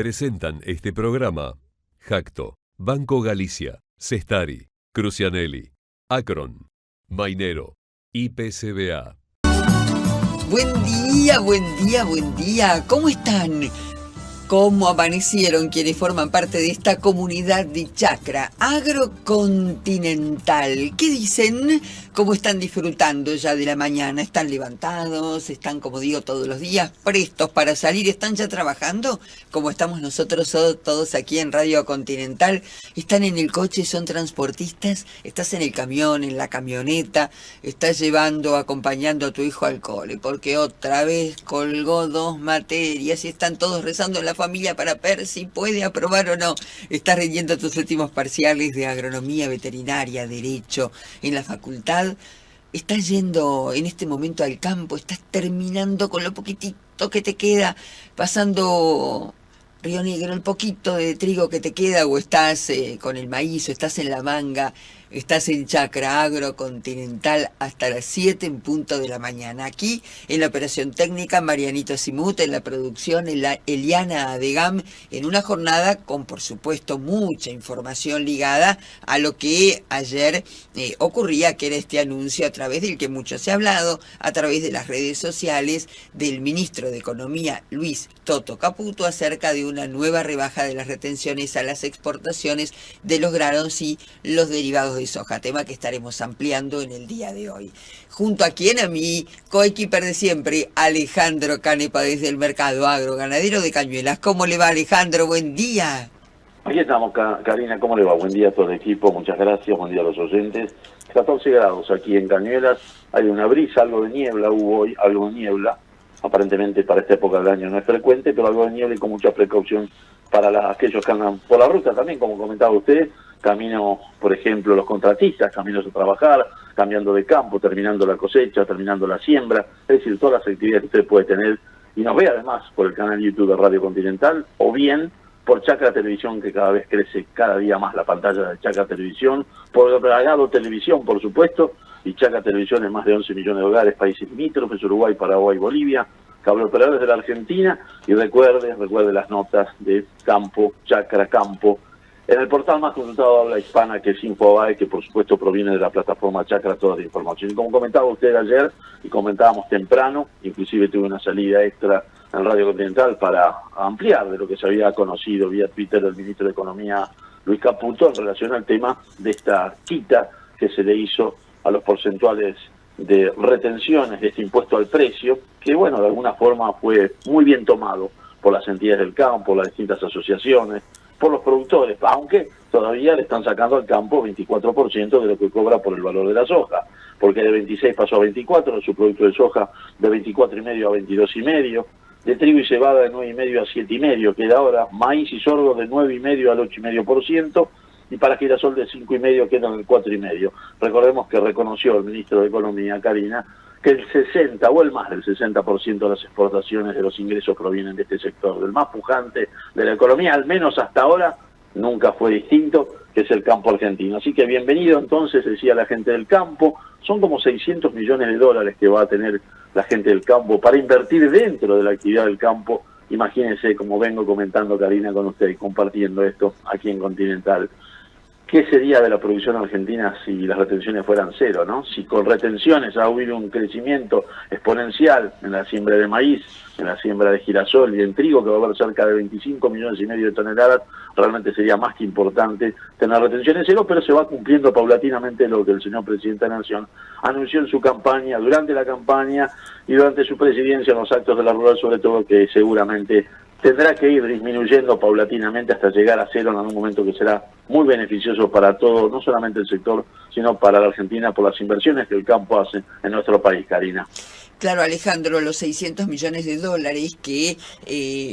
Presentan este programa Jacto, Banco Galicia, Cestari, Crucianelli, Acron, Mainero, IPCBA. Buen día, buen día, buen día. ¿Cómo están? ¿Cómo amanecieron quienes forman parte de esta comunidad de chacra agrocontinental? ¿Qué dicen? ¿Cómo están disfrutando ya de la mañana? ¿Están levantados? ¿Están, como digo, todos los días prestos para salir? ¿Están ya trabajando? Como estamos nosotros todos aquí en Radio Continental. ¿Están en el coche? ¿Son transportistas? ¿Estás en el camión, en la camioneta? ¿Estás llevando, acompañando a tu hijo al cole? Porque otra vez colgó 2 materias y están todos rezando en la familia para ver si puede aprobar o no. Estás rindiendo tus últimos parciales de agronomía, veterinaria, derecho en la facultad. Estás yendo en este momento al campo, estás terminando con lo poquitito que te queda, pasando Río Negro, el poquito de trigo que te queda, o estás con el maíz, o estás en la manga. Estás en Chacra Agrocontinental hasta las 7 en punto de la mañana. Aquí en la operación técnica, Marianito Simut, en la producción, Eliana Adegam, en una jornada con, por supuesto, mucha información ligada a lo que ayer ocurría, que era este anuncio a través del que mucho se ha hablado, a través de las redes sociales, del ministro de Economía, Luis Toto Caputo, acerca de una nueva rebaja de las retenciones a las exportaciones de los granos y los derivados de soja, tema que estaremos ampliando en el día de hoy. Junto a quien, a mi coequiper de siempre, Alejandro Canepa, desde el Mercado Agro Ganadero de Cañuelas. ¿Cómo le va, Alejandro? Buen día. Aquí estamos, Karina, ¿cómo le va? Buen día a todo el equipo, muchas gracias, buen día a los oyentes. 14 grados aquí en Cañuelas, hay una brisa, algo de niebla hubo hoy, algo de niebla. Aparentemente para esta época del año no es frecuente, pero algo de niebla y con mucha precaución para aquellos que andan por la ruta también, como comentaba usted, camino, por ejemplo, los contratistas, caminos a trabajar, cambiando de campo, terminando la cosecha, terminando la siembra, es decir, todas las actividades que usted puede tener y nos ve además por el canal YouTube de Radio Continental o bien por Chacra Televisión, que cada vez crece cada día más la pantalla de Chacra Televisión, por Bragado Televisión, por supuesto, y Chacra Televisión en más de 11 millones de hogares, países limítrofes, Uruguay, Paraguay, Bolivia, cableoperadores de la Argentina, y recuerde las notas de Campo, Chacra Campo, en el portal más consultado de habla hispana, que es Infobae, que por supuesto proviene de la plataforma Chacra, toda la información. Y como comentaba usted ayer, y comentábamos temprano, inclusive tuve una salida extra en Radio Continental para ampliar de lo que se había conocido vía Twitter del ministro de Economía, Luis Caputo, en relación al tema de esta quita que se le hizo a los porcentuales de retenciones de este impuesto al precio, que bueno, de alguna forma fue muy bien tomado por las entidades del campo, por las distintas asociaciones, por los productores, aunque todavía le están sacando al campo 24% de lo que cobra por el valor de la soja, porque de 26 pasó a 24, de su producto de soja de 24,5 a 22,5, de trigo y cebada de 9,5 a 7,5, queda ahora maíz y sorgo de 9,5 al 8,5%, y para girasol de 5,5 quedan el 4,5. Recordemos que reconoció el ministro de Economía, Karina, que el 60 o el más del 60% de las exportaciones de los ingresos provienen de este sector, del más pujante de la economía, al menos hasta ahora nunca fue distinto, que es el campo argentino. Así que bienvenido entonces, decía la gente del campo, son como 600 millones de dólares que va a tener la gente del campo para invertir dentro de la actividad del campo. Imagínense, como vengo comentando, Karina, con usted, compartiendo esto aquí en Continental. ¿Qué sería de la producción argentina si las retenciones fueran cero, no? Si con retenciones ha habido un crecimiento exponencial en la siembra de maíz, en la siembra de girasol y en trigo, que va a haber cerca de 25,5 millones de toneladas, realmente sería más que importante tener retenciones cero, pero se va cumpliendo paulatinamente lo que el señor presidente de la Nación anunció en su campaña, durante la campaña y durante su presidencia en los actos de la rural, sobre todo, que seguramente tendrá que ir disminuyendo paulatinamente hasta llegar a cero en algún momento, que será muy beneficioso para todo, no solamente el sector, sino para la Argentina por las inversiones que el campo hace en nuestro país, Karina. Claro, Alejandro, los 600 millones de dólares que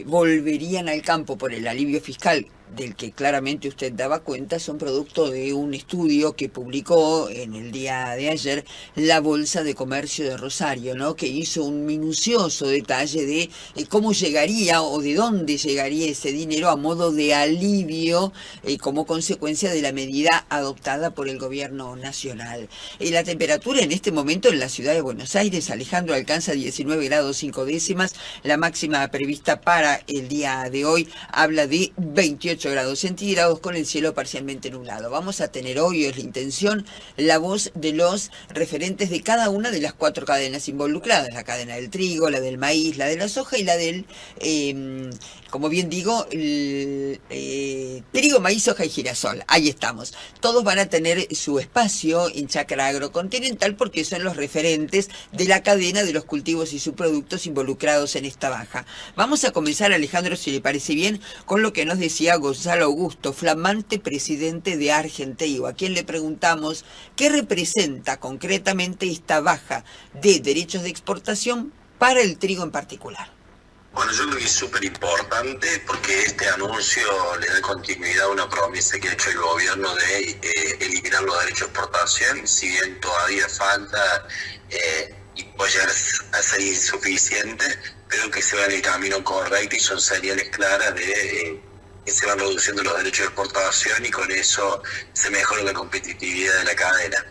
volverían al campo por el alivio fiscal del que claramente usted daba cuenta, son producto de un estudio que publicó en el día de ayer la Bolsa de Comercio de Rosario, ¿no? Que hizo un minucioso detalle de cómo llegaría o de dónde llegaría ese dinero a modo de alivio como consecuencia de la medida adoptada por el gobierno nacional. La temperatura en este momento en la ciudad de Buenos Aires, Alejandro, alcanza 19 grados 5 décimas. La máxima prevista para el día de hoy habla de 28 grados centígrados con el cielo parcialmente nublado. Vamos a tener hoy, es la intención, la voz de los referentes de cada una de las 4 cadenas involucradas, la cadena del trigo, la del maíz, la de la soja y la del, como bien digo, trigo, maíz, soja y girasol. Ahí estamos. Todos van a tener su espacio en Chacra Agrocontinental porque son los referentes de la cadena de los cultivos y subproductos involucrados en esta baja. Vamos a comenzar, Alejandro, si le parece bien, con lo que nos decía Gonzalo Augusto, flamante presidente de Argentrigo, a quien le preguntamos qué representa concretamente esta baja de derechos de exportación para el trigo en particular. Bueno, yo creo que es súper importante porque este anuncio le da continuidad a una promesa que ha hecho el gobierno de eliminar los derechos de exportación, si bien todavía falta y puede llegar a ser insuficiente, pero que se va en el camino correcto y son señales claras de que se van reduciendo los derechos de exportación y con eso se mejora la competitividad de la cadena.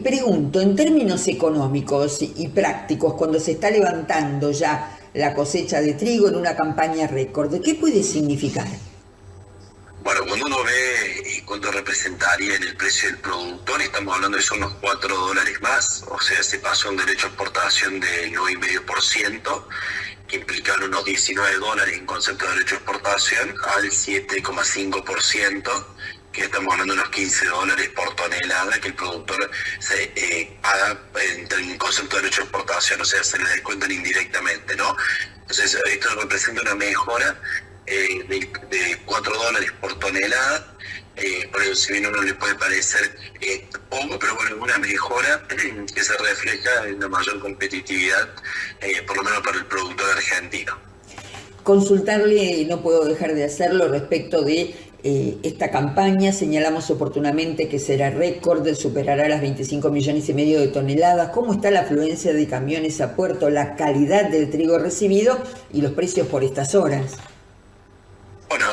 Pregunto, en términos económicos y prácticos, cuando se está levantando ya la cosecha de trigo en una campaña récord, ¿qué puede significar? Bueno, cuando uno ve cuánto representaría en el precio del productor, estamos hablando de son unos $4 más, o sea, se pasó un derecho a exportación del 9,5%, que implicaron unos $19 en concepto de derecho a exportación, al 7,5%, que estamos hablando de unos $15 por tonelada que el productor se paga en concepto de derecho a exportación, o sea, se le descuentan indirectamente, ¿no? Entonces, esto representa una mejora de $4 por tonelada, por eso si bien a uno le puede parecer poco, pero bueno, una mejora que se refleja en una mayor competitividad, por lo menos para el productor argentino. Consultarle, no puedo dejar de hacerlo, respecto de esta campaña. Señalamos oportunamente que será récord, superará las 25,5 millones de toneladas. ¿Cómo está la afluencia de camiones a puerto, la calidad del trigo recibido y los precios por estas horas? Bueno,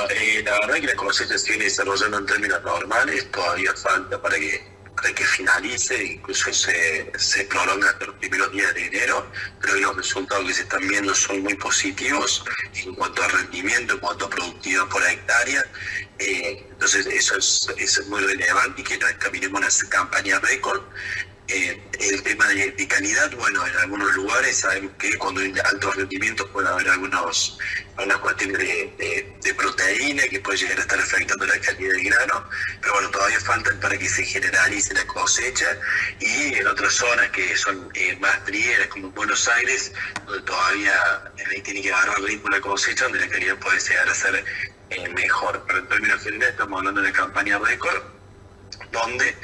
la verdad es que la cosecha se viene desarrollando en términos normales, todavía falta para que finalice, incluso se prolonga hasta los primeros días de enero, pero los resultados que se están viendo son muy positivos en cuanto a rendimiento, en cuanto a productividad por hectárea, entonces eso es muy relevante y que nos encaminemos a esa campaña récord. El tema de calidad, bueno, en algunos lugares sabemos que cuando hay altos rendimientos puede haber algunas cuestiones de proteína que puede llegar a estar afectando la calidad del grano, pero bueno, todavía faltan para que se generalice la cosecha, y en otras zonas que son más trigueras como Buenos Aires, donde todavía tiene que agarrar ritmo la cosecha, donde la calidad puede llegar a ser mejor. Pero en términos generales estamos hablando de la campaña récord, donde,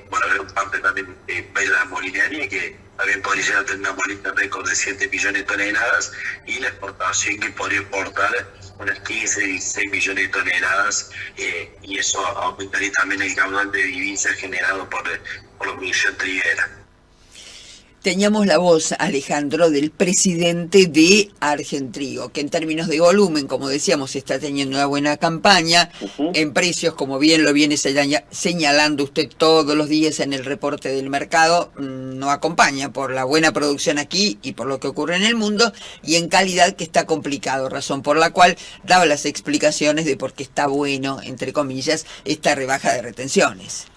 bueno, gran parte también de la molinería, que también podría llegar a tener una molina récord de 7 millones de toneladas, y la exportación que podría exportar unas 15, 16 millones de toneladas, y eso aumentaría también el caudal de divisas generado por la producción triguera. Teníamos la voz, Alejandro, del presidente de Argentrigo, que en términos de volumen, como decíamos, está teniendo una buena campaña. En precios, como bien lo viene señalando usted todos los días en el reporte del mercado, no acompaña por la buena producción aquí y por lo que ocurre en el mundo, y en calidad, que está complicado, razón por la cual daba las explicaciones de por qué está bueno, entre comillas, esta rebaja de retenciones.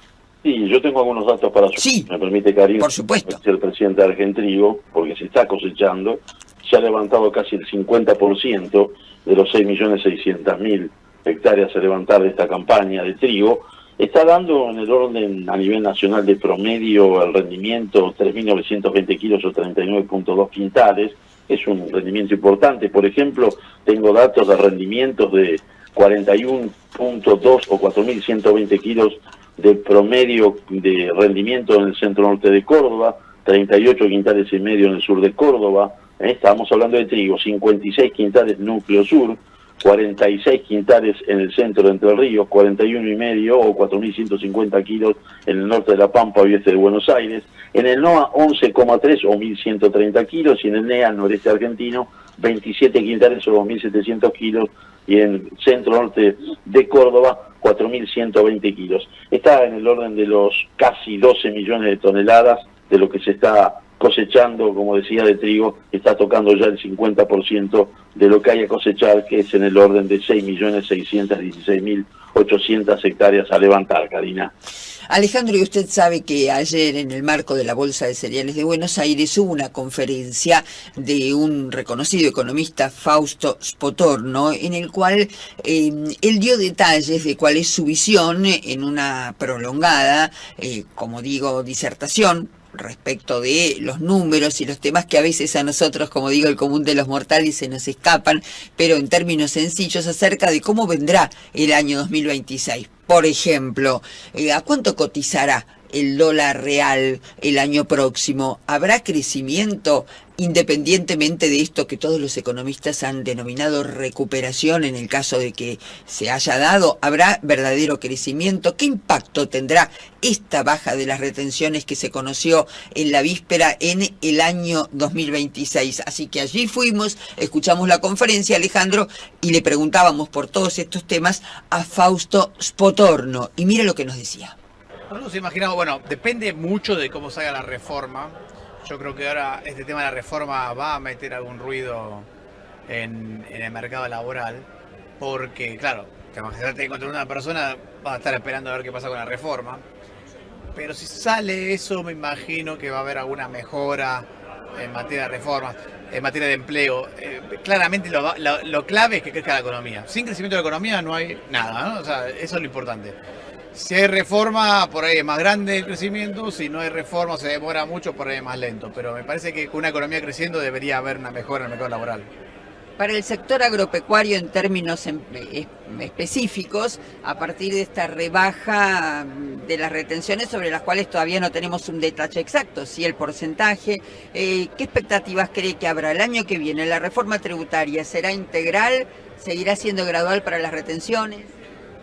Sí, yo tengo algunos datos para Sí, me permite, Karina, por supuesto. el presidente de Argentrigo, porque se está cosechando, se ha levantado casi el 50% de los 6.600.000 hectáreas a levantar de esta campaña de trigo. Está dando en el orden a nivel nacional de promedio el rendimiento 3.920 kilos o 39,2 quintales. Es un rendimiento importante. Por ejemplo, tengo datos de rendimientos de 41,2 o 4.120 kilos de promedio de rendimiento en el centro norte de Córdoba, 38 quintales y medio en el sur de Córdoba, estamos hablando de trigo, 56 quintales núcleo sur, 46 quintales en el centro de Entre Ríos, 41,5 o 4.150 kilos en el norte de La Pampa y este de Buenos Aires. En el NOA 11,3 o 1.130 kilos y en el NEA, noreste argentino, 27 quintales o 2.700 kilos y en el centro norte de Córdoba 4.120 kilos. Está en el orden de los casi 12 millones de toneladas de lo que se está cosechando, como decía, de trigo, está tocando ya el 50% de lo que hay a cosechar, que es en el orden de 6.616.800 hectáreas a levantar, Karina. Alejandro, y usted sabe que ayer en el marco de la Bolsa de Cereales de Buenos Aires hubo una conferencia de un reconocido economista, Fausto Spotorno, en el cual él dio detalles de cuál es su visión en una prolongada, como digo, disertación respecto de los números y los temas que a veces a nosotros, como digo, el común de los mortales se nos escapan, pero en términos sencillos acerca de cómo vendrá el año 2026. Por ejemplo, ¿a cuánto cotizará el dólar real el año próximo? ¿Habrá crecimiento independientemente de esto que todos los economistas han denominado recuperación en el caso de que se haya dado? ¿Habrá verdadero crecimiento? ¿Qué impacto tendrá esta baja de las retenciones que se conoció en la víspera en el año 2026? Así que allí fuimos, escuchamos la conferencia, Alejandro, y le preguntábamos por todos estos temas a Fausto Spotorno. Y mire lo que nos decía. Nos imaginamos, bueno, depende mucho de cómo salga la reforma. Yo creo que ahora este tema de la reforma va a meter algún ruido en el mercado laboral, porque claro, te encontrar una persona, va a estar esperando a ver qué pasa con la reforma. Pero si sale eso, me imagino que va a haber alguna mejora en materia de reformas, en materia de empleo. Claramente lo clave es que crezca la economía. Sin crecimiento de la economía no hay nada, ¿no? O sea, eso es lo importante. Si hay reforma, por ahí es más grande el crecimiento. Si no hay reforma, se demora mucho, por ahí es más lento. Pero me parece que con una economía creciendo debería haber una mejora en el mercado laboral. Para el sector agropecuario, en términos específicos, a partir de esta rebaja de las retenciones sobre las cuales todavía no tenemos un detalle exacto, sí el porcentaje, ¿qué expectativas cree que habrá el año que viene? ¿La reforma tributaria será integral? ¿Seguirá siendo gradual para las retenciones?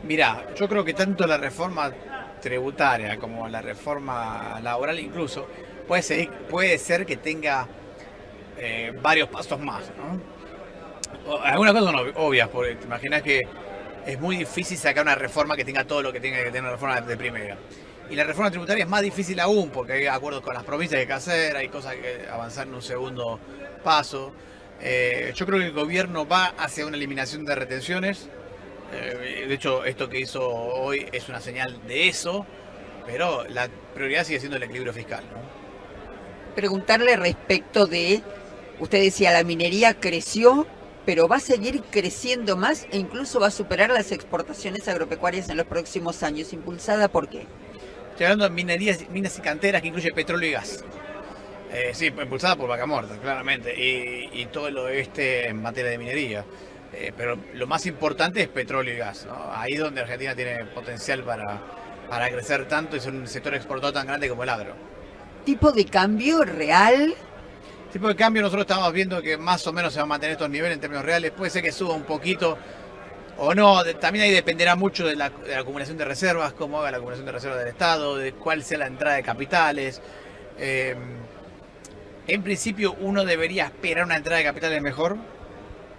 Mirá, yo creo que tanto la reforma tributaria como la reforma laboral incluso puede ser que tenga varios pasos más, ¿no? Algunas cosas son obvias, porque te imaginas que es muy difícil sacar una reforma que tenga todo lo que tenga que tener una reforma de primera. Y la reforma tributaria es más difícil aún, porque hay acuerdos con las provincias que hay que hacer, hay cosas que avanzar en un segundo paso. Yo creo que el gobierno va hacia una eliminación de retenciones. De hecho, esto que hizo hoy es una señal de eso, pero la prioridad sigue siendo el equilibrio fiscal, ¿no? Preguntarle respecto de, usted decía, la minería creció, pero va a seguir creciendo más e incluso va a superar las exportaciones agropecuarias en los próximos años. ¿Impulsada por qué? Estoy hablando de minas y canteras que incluye petróleo y gas. Sí, impulsada por Vaca Muerta, claramente, y todo lo en materia de minería. Pero lo más importante es petróleo y gas, ¿no? Ahí es donde Argentina tiene potencial para crecer tanto y ser un sector exportador tan grande como el agro. ¿Tipo de cambio real? Tipo de cambio, nosotros estamos viendo que más o menos se va a mantener estos niveles en términos reales. Puede ser que suba un poquito o no. También ahí dependerá mucho de la acumulación de reservas, cómo haga la acumulación de reservas del Estado, de cuál sea la entrada de capitales. En principio uno debería esperar una entrada de capitales mejor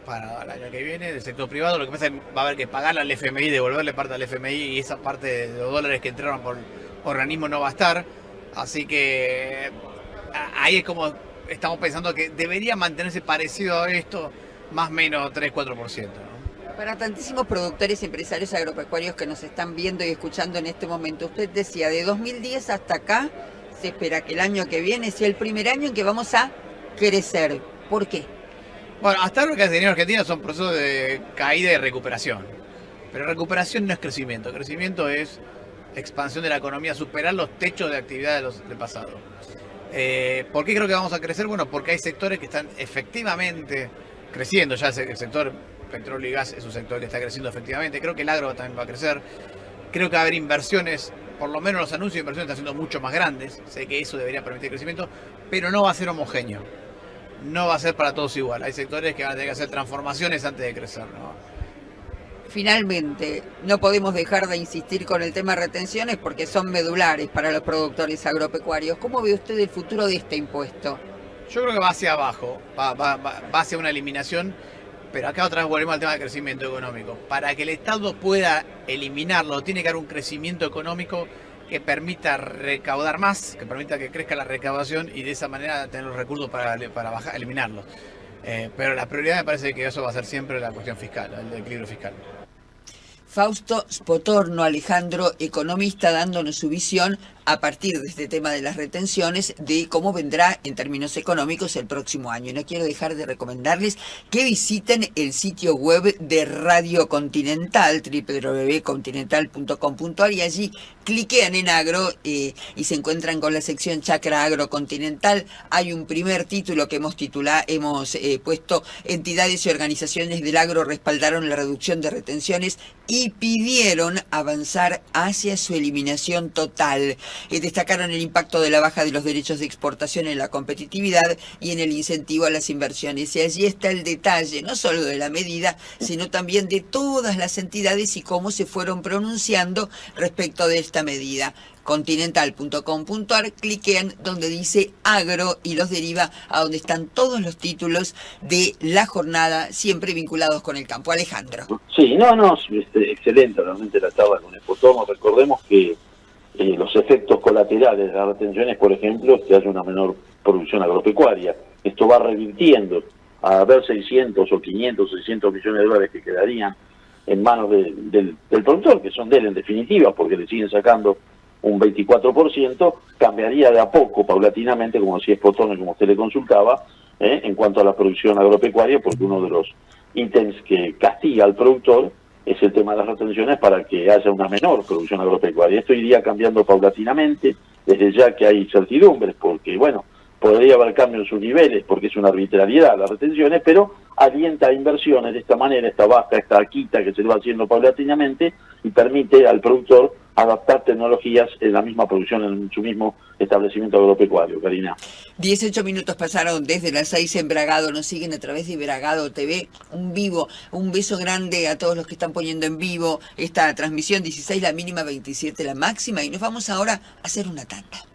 para el año que viene del sector privado. Lo que pasa es que va a haber que pagarle al FMI, devolverle parte al FMI, y esa parte de los dólares que entraron por organismo no va a estar. Así que ahí es como estamos pensando que debería mantenerse parecido a esto, más o menos 3-4%, ¿no? Para tantísimos productores y empresarios agropecuarios que nos están viendo y escuchando en este momento, usted decía, de 2010 hasta acá, se espera que el año que viene sea el primer año en que vamos a crecer. ¿Por qué? Bueno, hasta ahora lo que ha tenido Argentina son procesos de caída y recuperación. Pero recuperación no es crecimiento. Crecimiento es expansión de la economía, superar los techos de actividad del pasado. ¿Por qué creo que vamos a crecer? Bueno, porque hay sectores que están efectivamente creciendo. Ya el sector petróleo y gas es un sector que está creciendo efectivamente. Creo que el agro también va a crecer. Creo que va a haber inversiones, por lo menos los anuncios de inversiones están siendo mucho más grandes. Sé que eso debería permitir crecimiento, pero no va a ser homogéneo. No va a ser para todos igual. Hay sectores que van a tener que hacer transformaciones antes de crecer, ¿no? Finalmente, no podemos dejar de insistir con el tema retenciones porque son medulares para los productores agropecuarios. ¿Cómo ve usted el futuro de este impuesto? Yo creo que va hacia abajo, va hacia una eliminación, pero acá otra vez volvemos al tema del crecimiento económico. Para que el Estado pueda eliminarlo, tiene que haber un crecimiento económico que permita recaudar más, que permita que crezca la recaudación y de esa manera tener los recursos para eliminarlos. Pero la prioridad me parece que eso va a ser siempre la cuestión fiscal, el equilibrio fiscal. Fausto Spotorno, Alejandro, economista, dándonos su visión a partir de este tema de las retenciones, de cómo vendrá en términos económicos el próximo año. Y no quiero dejar de recomendarles que visiten el sitio web de Radio Continental, www.continental.com.ar, y allí cliquean en agro y se encuentran con la sección Chacra Agro Continental. Hay un primer título que hemos puesto: entidades y organizaciones del agro respaldaron la reducción de retenciones y pidieron avanzar hacia su eliminación total. Destacaron el impacto de la baja de los derechos de exportación en la competitividad y en el incentivo a las inversiones. Y allí está el detalle, no solo de la medida, sino también de todas las entidades y cómo se fueron pronunciando respecto de esta medida. Continental.com.ar, cliquean donde dice agro y los deriva a donde están todos los títulos de la jornada, siempre vinculados con el campo. Alejandro. Sí, excelente realmente la tabla con el Spotorno. Recordemos que los efectos colaterales de las retenciones, por ejemplo, es que haya una menor producción agropecuaria. Esto va revirtiendo a haber 600 o 500, 600 millones de dólares que quedarían en manos del productor, que son de él en definitiva, porque le siguen sacando un 24%, cambiaría de a poco, paulatinamente, como decía Spotorno y como usted le consultaba, en cuanto a la producción agropecuaria, porque uno de los ítems que castiga al productor es el tema de las retenciones para que haya una menor producción agropecuaria. Esto iría cambiando paulatinamente, desde ya que hay incertidumbres, porque, bueno, podría haber cambio en sus niveles, porque es una arbitrariedad las retenciones, pero alienta a inversiones de esta manera, esta baja, esta quita que se le va haciendo paulatinamente, y permite al productor adaptar tecnologías en la misma producción, en su mismo establecimiento agropecuario. Karina. 18 minutos pasaron desde las 6 en Bragado. Nos siguen a través de Bragado TV, un beso grande a todos los que están poniendo en vivo esta transmisión. 16 la mínima, 27 la máxima, y nos vamos ahora a hacer una tanda.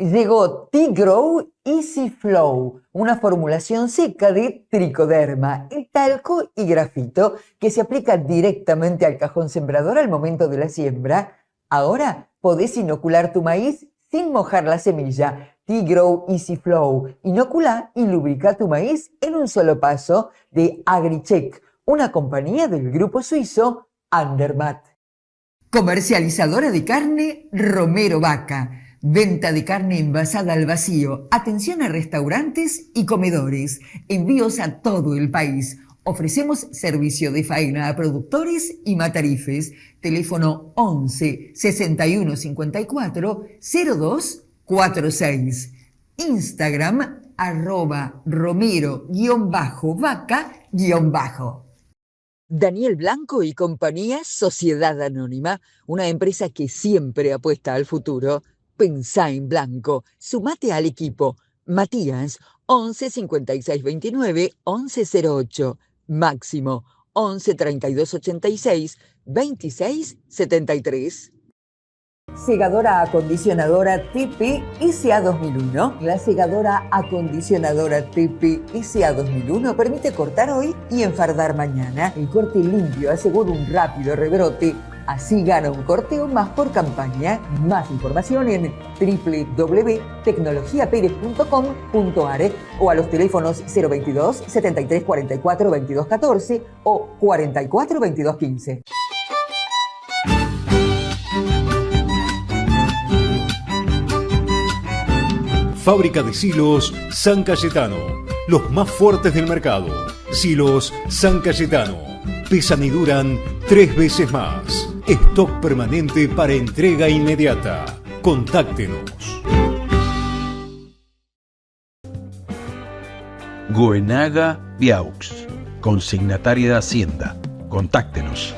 Llegó T-Grow Easy Flow, una formulación seca de tricoderma, el talco y grafito que se aplica directamente al cajón sembrador al momento de la siembra. Ahora podés inocular tu maíz sin mojar la semilla. T-Grow Easy Flow inocula y lubrica tu maíz en un solo paso, de Agricheck, una compañía del grupo suizo Andermatt. Comercializadora de carne Romero Vaca. Venta de carne envasada al vacío. Atención a restaurantes y comedores. Envíos a todo el país. Ofrecemos servicio de faena a productores y matarifes. Teléfono 11 61 54 02 46. Instagram @romero_vaca_. Daniel Blanco y compañía, Sociedad Anónima, una empresa que siempre apuesta al futuro. Pensá en blanco. Sumate al equipo. Matías, 11 56 29 11 08. Máximo, 11 32 86 26 73. Segadora acondicionadora TP SA 2001. La segadora acondicionadora TP SA 2001 permite cortar hoy y enfardar mañana. El corte limpio asegura un rápido rebrote. Así gana un corteo más por campaña. Más información en www.tecnologiaperez.com.ar o a los teléfonos 022 73 44 22 14 o 44 22 15. Fábrica de silos San Cayetano. Los más fuertes del mercado. Silos San Cayetano. Pesan y duran 3 veces más. Stock permanente para entrega inmediata. Contáctenos. Goenaga Viaux, consignataria de Hacienda. Contáctenos.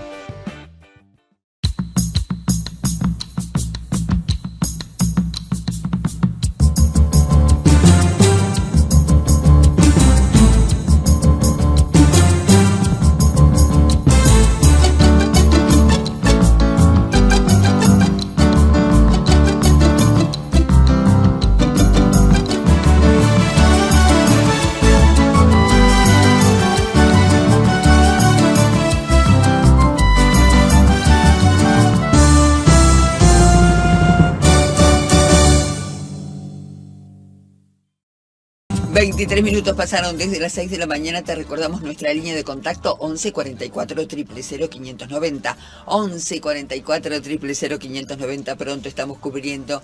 Veintitrés minutos pasaron desde las 6 de la mañana. Te recordamos nuestra línea de contacto 11 44 000 590. 11 44 000 590. Pronto estamos cumpliendo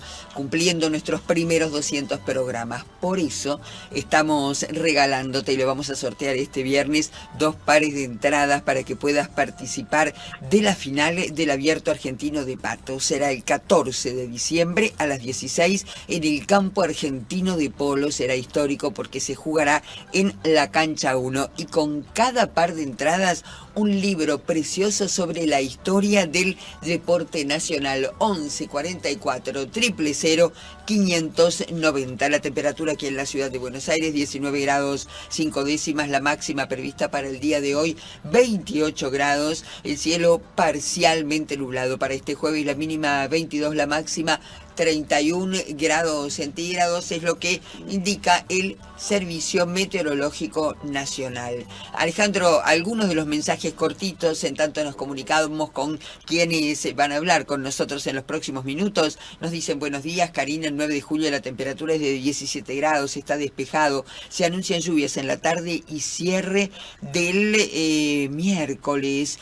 nuestros primeros 200 programas. Por eso estamos regalándote y lo vamos a sortear este viernes 2 pares de entradas para que puedas participar de la final del Abierto Argentino de Pato. Será el 14 de diciembre a las 16 en el Campo Argentino de Polo. Será histórico porque se jugará en la cancha 1 y con cada par de entradas un libro precioso sobre la historia del deporte nacional. 11 44 000 590. La temperatura aquí en la ciudad de Buenos Aires, 19 grados 5 décimas, la máxima prevista para el día de hoy, 28 grados, el cielo parcialmente nublado para este jueves, la mínima 22, la máxima 31 grados centígrados, es lo que indica el Servicio Meteorológico Nacional. Alejandro, algunos de los mensajes cortitos, en tanto nos comunicamos con quienes van a hablar con nosotros en los próximos minutos. Nos dicen: buenos días, Karina, el 9 de julio la temperatura es de 17 grados, está despejado, se anuncian lluvias en la tarde y cierre del miércoles.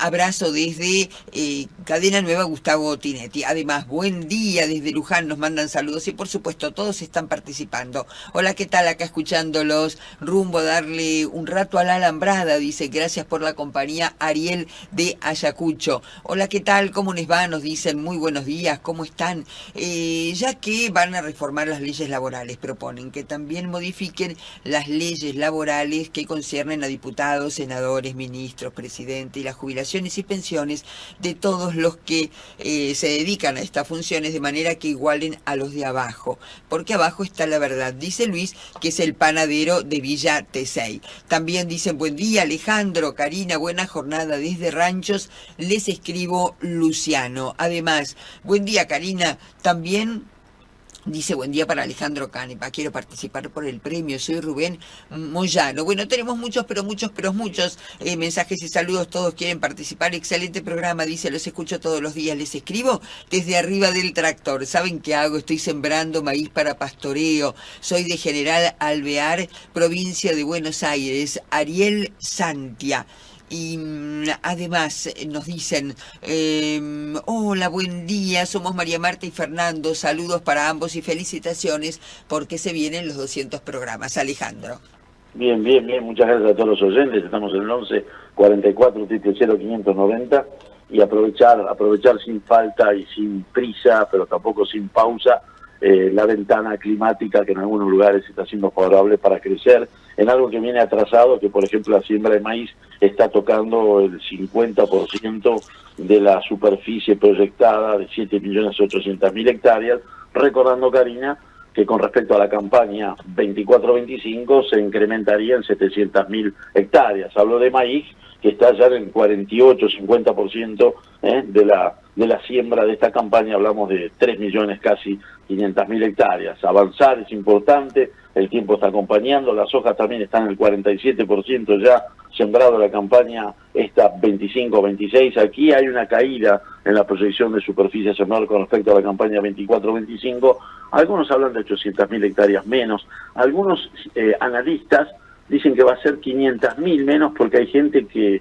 Abrazo desde Cadena Nueva, Gustavo Tinetti. Además, buen día desde Luján, nos mandan saludos y por supuesto todos están participando. Hola, ¿qué tal? Acá escuchándolos, rumbo a darle un rato a la alambrada, dice, gracias por la compañía, Ariel de Ayacucho. Hola, ¿qué tal? ¿Cómo les va? Nos dicen muy buenos días, ¿cómo están? Ya que van a reformar las leyes laborales, proponen que también modifiquen las leyes laborales que conciernen a diputados, senadores, ministros, presidente y las jubilaciones y pensiones de todos los que se dedican a esta función, de manera que igualen a los de abajo, porque abajo está la verdad, dice Luis, que es el panadero de Villa Tesey. También dicen: buen día, Alejandro, Karina, buena jornada desde Ranchos, les escribo Luciano. Además, buen día, Karina, también dice: buen día para Alejandro Canepa, quiero participar por el premio, soy Rubén Moyano. Bueno, tenemos muchos mensajes y saludos, todos quieren participar. Excelente programa, dice, los escucho todos los días, les escribo desde arriba del tractor. ¿Saben qué hago? Estoy sembrando maíz para pastoreo, soy de General Alvear, provincia de Buenos Aires. Ariel Santia. Y además nos dicen: hola, buen día, somos María Marta y Fernando, saludos para ambos y felicitaciones porque se vienen los 200 programas. Alejandro. Bien, muchas gracias a todos los oyentes, estamos en el 11 44 000 590 y aprovechar sin falta y sin prisa, pero tampoco sin pausa, la ventana climática que en algunos lugares está siendo favorable para crecer en algo que viene atrasado, que por ejemplo la siembra de maíz está tocando el 50% de la superficie proyectada de 7.800.000 hectáreas, recordando, Karina, que con respecto a la campaña 24-25 se incrementaría en 700.000 hectáreas. Hablo de maíz, que está ya en el 48-50% de la siembra de esta campaña. Hablamos de 3 millones, casi 500.000 hectáreas. Avanzar es importante, el tiempo está acompañando, las hojas también están en el 47% ya sembrado la campaña esta 25-26. Aquí hay una caída en la proyección de superficie sembrada con respecto a la campaña 24-25. Algunos hablan de 800.000 hectáreas menos. Algunos analistas dicen que va a ser 500.000 menos porque hay gente que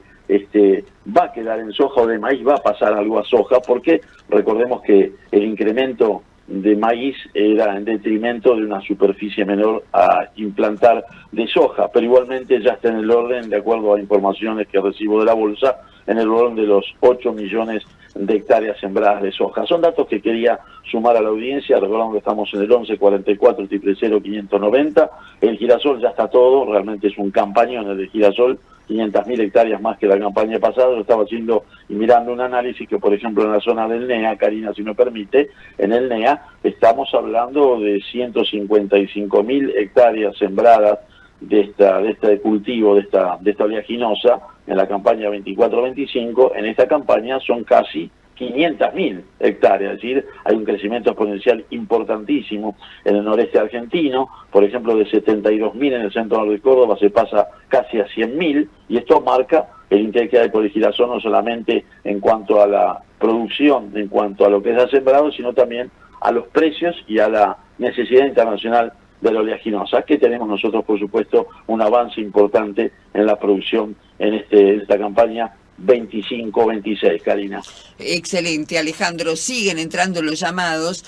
va a quedar en soja o de maíz, va a pasar algo a soja, porque recordemos que el incremento de maíz era en detrimento de una superficie menor a implantar de soja, pero igualmente ya está en el orden, de acuerdo a informaciones que recibo de la bolsa, en el orden de los 8 millones de hectáreas sembradas de soja. Son datos que quería sumar a la audiencia, recordando que estamos en el 11 44 000 590, el girasol ya está todo, realmente es un campañón el de girasol, 500.000 hectáreas más que la campaña pasada. Lo estaba haciendo y mirando un análisis que, por ejemplo, en la zona del NEA, Karina, si me permite, en el NEA estamos hablando de 155.000 hectáreas sembradas de este cultivo, de esta oleaginosa, en la campaña 24-25. En esta campaña son casi 500.000 hectáreas, es decir, hay un crecimiento exponencial importantísimo en el noreste argentino, por ejemplo, de 72.000 en el centro norte de Córdoba se pasa casi a 100.000, y esto marca el interés que hay por el girasol no solamente en cuanto a la producción, en cuanto a lo que se ha sembrado, sino también a los precios y a la necesidad internacional de la oleaginosa, que tenemos nosotros, por supuesto, un avance importante en la producción en esta campaña 25-26, Karina. Excelente, Alejandro. Siguen entrando los llamados.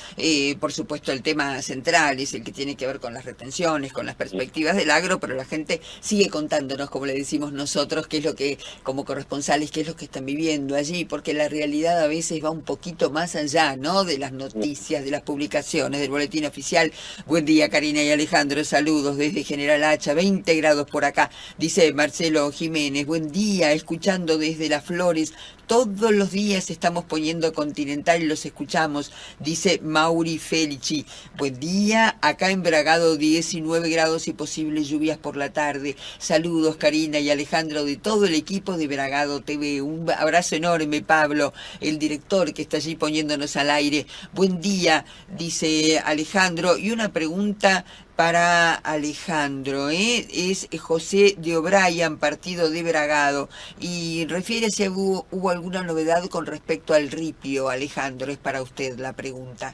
Por supuesto, el tema central es el que tiene que ver con las retenciones, con las perspectivas del agro, pero la gente sigue contándonos, como le decimos nosotros, qué es lo que, como corresponsales, qué es lo que están viviendo allí, porque la realidad a veces va un poquito más allá, ¿no?, de las noticias, de las publicaciones, del boletín oficial. Buen día, Karina y Alejandro. Saludos desde General Hacha, 20 grados por acá, dice Marcelo Jiménez. Buen día, escuchando desde Las Flores. Todos los días estamos poniendo Continental y los escuchamos, dice Mauri Felici. Buen día, acá en Bragado 19 grados y posibles lluvias por la tarde. Saludos, Karina y Alejandro, de todo el equipo de Bragado TV. Un abrazo enorme, Pablo, el director que está allí poniéndonos al aire. Buen día, dice Alejandro. Y una pregunta para Alejandro, es José de O'Brien, partido de Bragado, y refiere si hubo alguna novedad con respecto al ripio. Alejandro, es para usted la pregunta.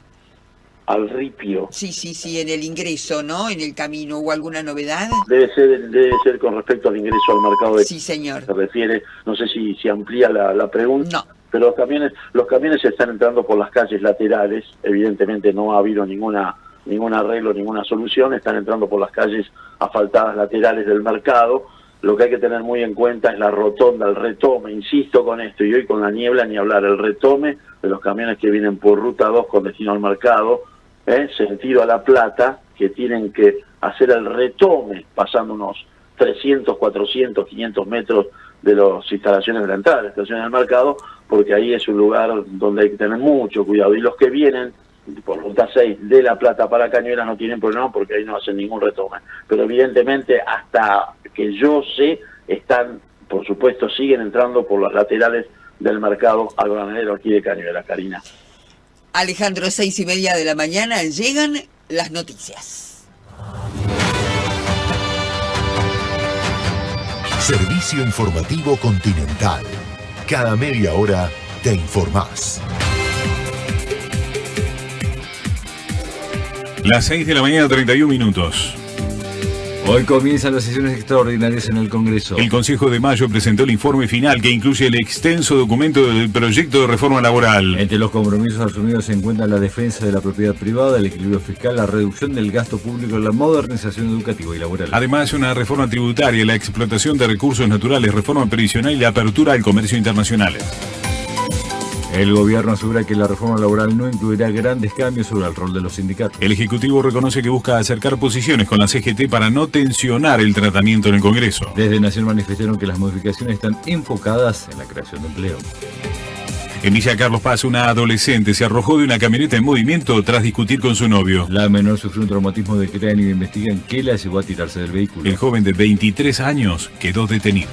¿Al ripio? Sí, en el ingreso, ¿no? En el camino, ¿hubo alguna novedad? Debe ser con respecto al ingreso al mercado de... Sí, señor. Se refiere, no sé si amplía la pregunta. No. Pero los camiones están entrando por las calles laterales, evidentemente no ha habido ningún arreglo, ninguna solución, están entrando por las calles asfaltadas laterales del mercado. Lo que hay que tener muy en cuenta es la rotonda, el retome, insisto con esto, y hoy con la niebla ni hablar, el retome de los camiones que vienen por ruta 2 con destino al mercado, sentido a La Plata, que tienen que hacer el retome pasando unos 300, 400, 500 metros de las instalaciones de la entrada, de las estaciones del mercado, porque ahí es un lugar donde hay que tener mucho cuidado. Y los que vienen por ruta 6 de La Plata para Cañuelas no tienen problema porque ahí no hacen ningún retome. Pero evidentemente, hasta que yo sé, por supuesto, siguen entrando por las laterales del mercado agroganadero aquí de Cañuelas, Karina. Alejandro, 6:30 de la mañana, llegan las noticias. Servicio Informativo Continental. Cada media hora te informás. Las 6 de la mañana, 31 minutos. Hoy comienzan las sesiones extraordinarias en el Congreso. El Consejo de Mayo presentó el informe final que incluye el extenso documento del proyecto de reforma laboral. Entre los compromisos asumidos se encuentran la defensa de la propiedad privada, el equilibrio fiscal, la reducción del gasto público, la modernización educativa y laboral. Además, una reforma tributaria, la explotación de recursos naturales, reforma previsional y la apertura al comercio internacional. El gobierno asegura que la reforma laboral no incluirá grandes cambios sobre el rol de los sindicatos. El Ejecutivo reconoce que busca acercar posiciones con la CGT para no tensionar el tratamiento en el Congreso. Desde Nación manifestaron que las modificaciones están enfocadas en la creación de empleo. En Villa Carlos Paz, una adolescente se arrojó de una camioneta en movimiento tras discutir con su novio. La menor sufrió un traumatismo de cráneo y investigan qué la llevó a tirarse del vehículo. El joven de 23 años quedó detenido.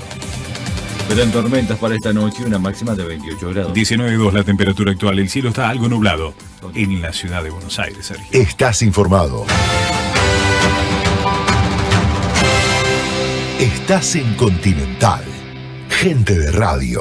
Esperan tormentas para esta noche y una máxima de 28 grados. 19,2 la temperatura actual. El cielo está algo nublado en la ciudad de Buenos Aires, Sergio. Estás informado. Estás en Continental. Gente de radio.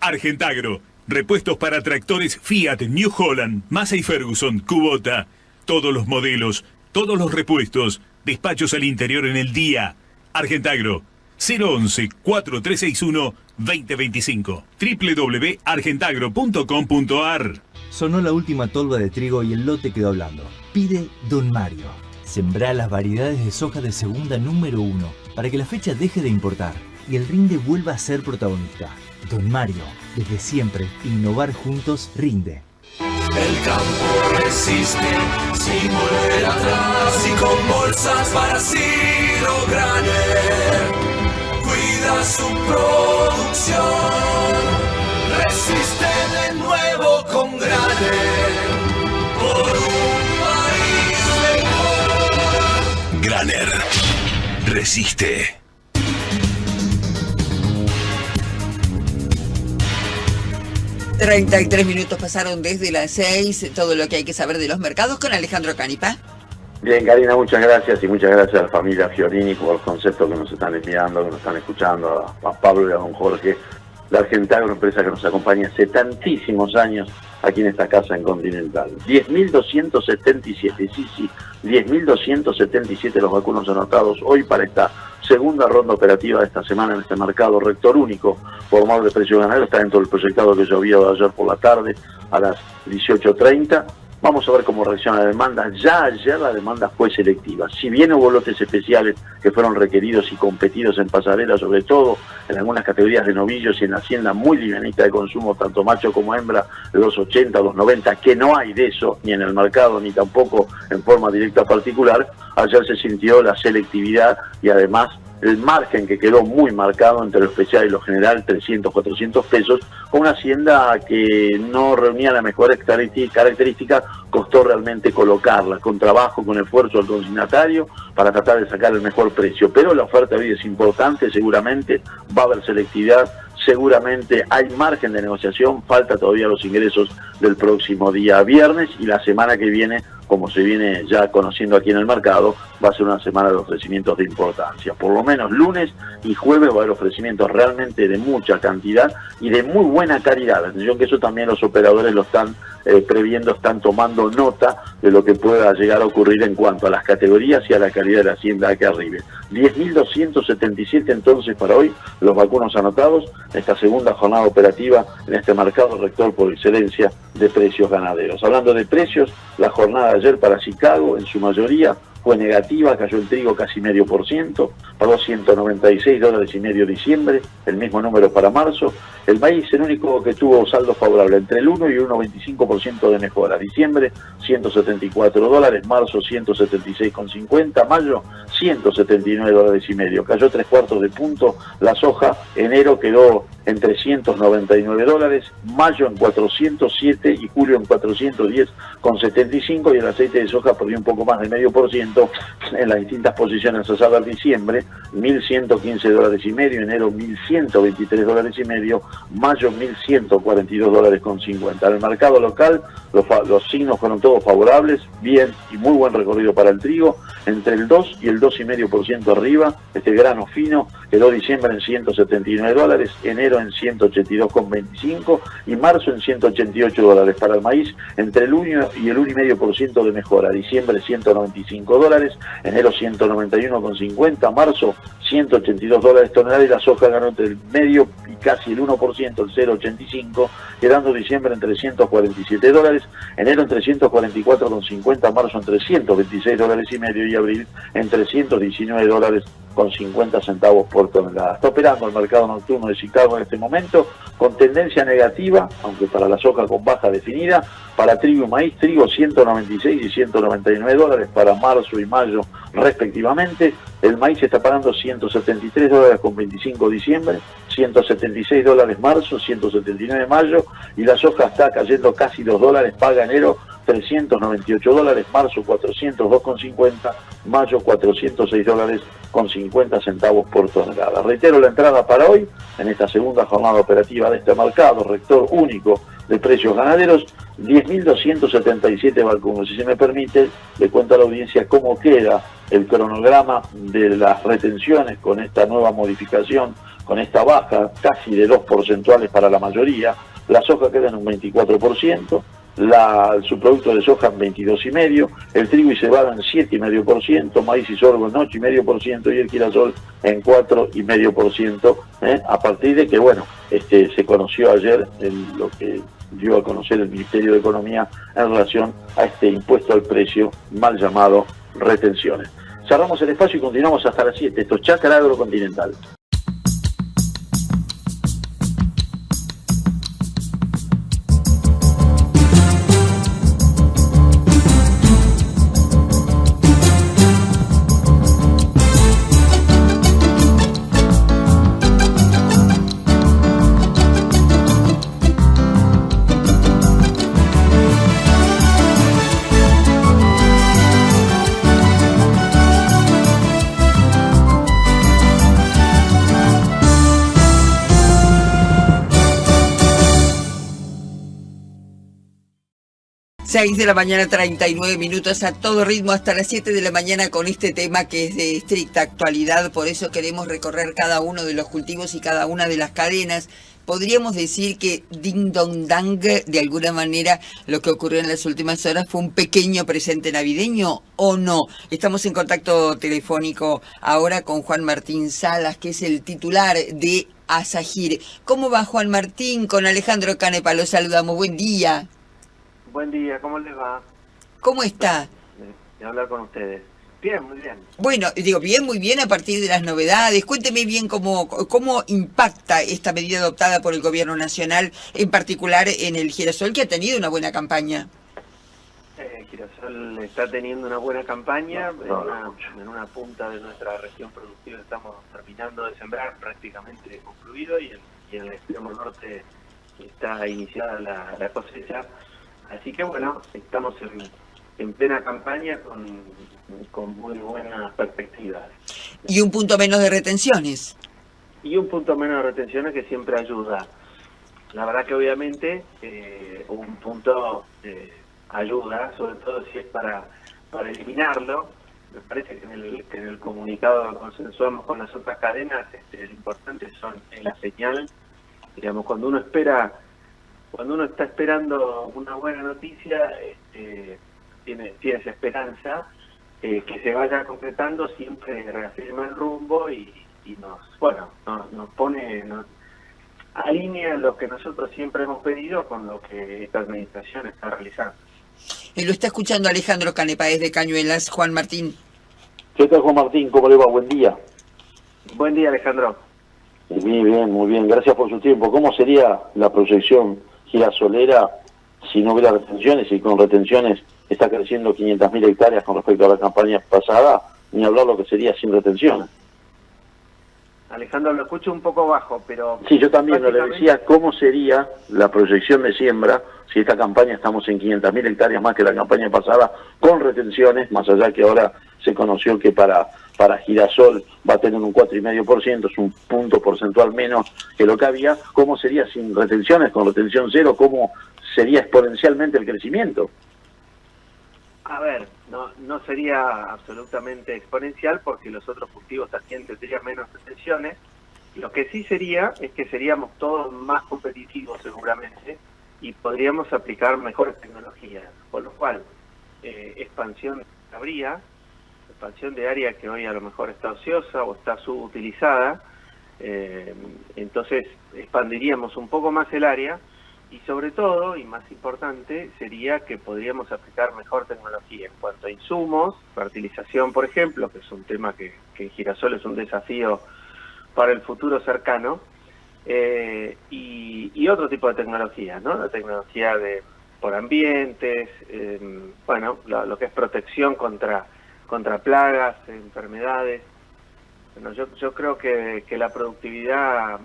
Argentagro. Repuestos para tractores Fiat, New Holland, Massey Ferguson, Kubota. Todos los modelos, todos los repuestos. Despachos al interior en el día. Argentagro. 011-4361-2025. www.argentagro.com.ar. Sonó la última tolva de trigo y el lote quedó hablando. Pide Don Mario. Sembrá las variedades de soja de segunda número 1 para que la fecha deje de importar y el rinde vuelva a ser protagonista. Don Mario, desde siempre, innovar juntos rinde. El campo resiste sin volver atrás y con bolsas para Silo Graner cuida su producción. Resiste de nuevo con Graner por un país mejor. Graner resiste. 33 minutos pasaron desde las 6, todo lo que hay que saber de los mercados con Alejandro Canipa. Bien, Karina, muchas gracias y muchas gracias a la familia Fiorini por los conceptos que nos están enviando, que nos están escuchando, a Pablo y a don Jorge, la Argentagro, empresa que nos acompaña hace tantísimos años aquí en esta casa en Continental. 10.277, sí, 10.277 los vacunos anotados hoy para esta segunda ronda operativa de esta semana en este mercado rector único, formador de precios ganaderos, está dentro del proyectado que yo había de ayer por la tarde a las 18:30. Vamos a ver cómo reacciona la demanda. Ya ayer la demanda fue selectiva. Si bien hubo lotes especiales que fueron requeridos y competidos en pasarela, sobre todo en algunas categorías de novillos y en la hacienda muy livianita de consumo, tanto macho como hembra, de 280, 290, que no hay de eso ni en el mercado ni tampoco en forma directa particular, ayer se sintió la selectividad y además el margen que quedó muy marcado entre lo especial y lo general, 300, 400 pesos, con una hacienda que no reunía las mejores características, costó realmente colocarla, con trabajo, con esfuerzo al consignatario, para tratar de sacar el mejor precio. Pero la oferta hoy es importante, seguramente va a haber selectividad, seguramente hay margen de negociación, falta todavía los ingresos del próximo día viernes y la semana que viene, como se viene ya conociendo aquí en el mercado, va a ser una semana de ofrecimientos de importancia. Por lo menos lunes y jueves va a haber ofrecimientos realmente de mucha cantidad y de muy buena calidad. Atención que eso también los operadores lo están previendo, están tomando nota de lo que pueda llegar a ocurrir en cuanto a las categorías y a la calidad de la hacienda que arribe. 10.277 entonces para hoy los vacunos anotados, esta segunda jornada operativa en este mercado rector por excelencia de precios ganaderos. Hablando de precios, la jornada de ayer para Chicago en su mayoría fue negativa, cayó el trigo casi 0,5%, pagó $196,5 diciembre, el mismo número para marzo. El maíz, el único que tuvo saldo favorable, entre el 1 y el 1,25% de mejora. Diciembre, $174, marzo, $176,50, mayo, $179,5. Cayó 3/4 de punto la soja, enero quedó en $399, mayo en 407 y julio en 410,75, y el aceite de soja perdió un poco más de 0,5% en las distintas posiciones a saber diciembre, $1.115,5, enero $1.123,5, mayo $1.142,50. En el mercado local los signos fueron todos favorables, bien y muy buen recorrido para el trigo, entre el 2 y el 2,5% arriba. Este grano fino quedó diciembre en $179, enero en $182,25 y marzo en $188. Para el maíz, entre el 1 y el 1,5% de mejora. Diciembre $195, enero $191,50, marzo $182 tonelada, y la soja ganó entre el medio y casi el 1%, el 0,85, quedando diciembre en $347, enero en $344,50, marzo en $326,5 y abril en $319,50 por tonelada. Está operando el mercado nocturno de Chicago en este momento con tendencia negativa, aunque para la soja con baja definida. Para trigo y maíz, trigo $196 y $199 para marzo y mayo respectivamente. El maíz está pagando $173,25 diciembre, $176 marzo, $179 mayo, y la soja está cayendo casi $2, paga enero $398, marzo $402,50, mayo $406,50 por tonelada. Reitero la entrada para hoy, en esta segunda jornada operativa de este mercado rector único de precios ganaderos, 10.277 vacunos. Si se me permite, le cuento a la audiencia cómo queda el cronograma de las retenciones con esta nueva modificación, con esta baja casi de 2 porcentuales para la mayoría. La soja queda en un 24%, su producto de soja en 22,5%, el trigo y cebada en 7,5%, maíz y sorgo en 8,5% y el girasol en 4,5%, a partir de que, bueno, se conoció ayer lo que dio a conocer el Ministerio de Economía en relación a este impuesto al precio, mal llamado retenciones. Cerramos el espacio y continuamos hasta las 7. Esto es Chácara Agrocontinental. Seis de la mañana, 39 minutos, a todo ritmo hasta las 7 de la mañana con este tema que es de estricta actualidad. Por eso queremos recorrer cada uno de los cultivos y cada una de las cadenas. Podríamos decir que ding dong dang, de alguna manera, lo que ocurrió en las últimas horas fue un pequeño presente navideño, ¿o no? Estamos en contacto telefónico ahora con Juan Martín Salas, que es el titular de Asagir. ¿Cómo va, Juan Martín? Con Alejandro Canepa lo saludamos. Buen día. Buen día, ¿cómo les va? ¿Cómo está? De hablar con ustedes. Bien, muy bien. Bueno, digo bien, muy bien a partir de las novedades. Cuénteme bien cómo impacta esta medida adoptada por el Gobierno Nacional, en particular en el girasol, que ha tenido una buena campaña. Girasol está teniendo una buena campaña. En una punta de nuestra región productiva estamos terminando de sembrar, prácticamente concluido, y en el extremo norte está iniciada la cosecha. Así que bueno, estamos en plena campaña con muy buenas perspectivas. Y un punto menos de retenciones. Y un punto menos de retenciones que siempre ayuda. La verdad que obviamente un punto ayuda, sobre todo si es para eliminarlo. Me parece que en el comunicado consensuamos con las otras cadenas, lo importante es la señal. Digamos, cuando uno está esperando una buena noticia, tiene esa esperanza, que se vaya concretando, siempre reafirma el rumbo y nos pone, alinea lo que nosotros siempre hemos pedido con lo que esta administración está realizando. Lo está escuchando Alejandro Canepa desde Cañuelas. Juan Martín. ¿Qué tal, Juan Martín? ¿Cómo le va? Buen día. Buen día, Alejandro. Muy bien. Gracias por su tiempo. ¿Cómo sería la proyección girasolera si no hubiera retenciones? Y con retenciones está creciendo 500.000 hectáreas con respecto a la campaña pasada, ni hablar lo que sería sin retenciones. Alejandro, lo escucho un poco bajo, pero... Sí, yo también le decía cómo sería la proyección de siembra si esta campaña estamos en 500.000 hectáreas más que la campaña pasada, con retenciones, más allá que ahora se conoció que para girasol va a tener un 4,5%, es un punto porcentual menos que lo que había. ¿Cómo sería sin retenciones, con retención cero? ¿Cómo sería exponencialmente el crecimiento? A ver, no sería absolutamente exponencial porque los otros cultivos también tendrían menos retenciones. Lo que sí sería es que seríamos todos más competitivos seguramente y podríamos aplicar mejores tecnologías, por lo cual expansión habría, expansión de área que hoy a lo mejor está ociosa o está subutilizada, entonces expandiríamos un poco más el área. Y sobre todo, y más importante, sería que podríamos aplicar mejor tecnología en cuanto a insumos, fertilización, por ejemplo, que es un tema que en girasol es un desafío para el futuro cercano, y otro tipo de tecnología, ¿no? La tecnología por ambientes, lo que es protección contra plagas, enfermedades. Bueno, yo creo que la productividad,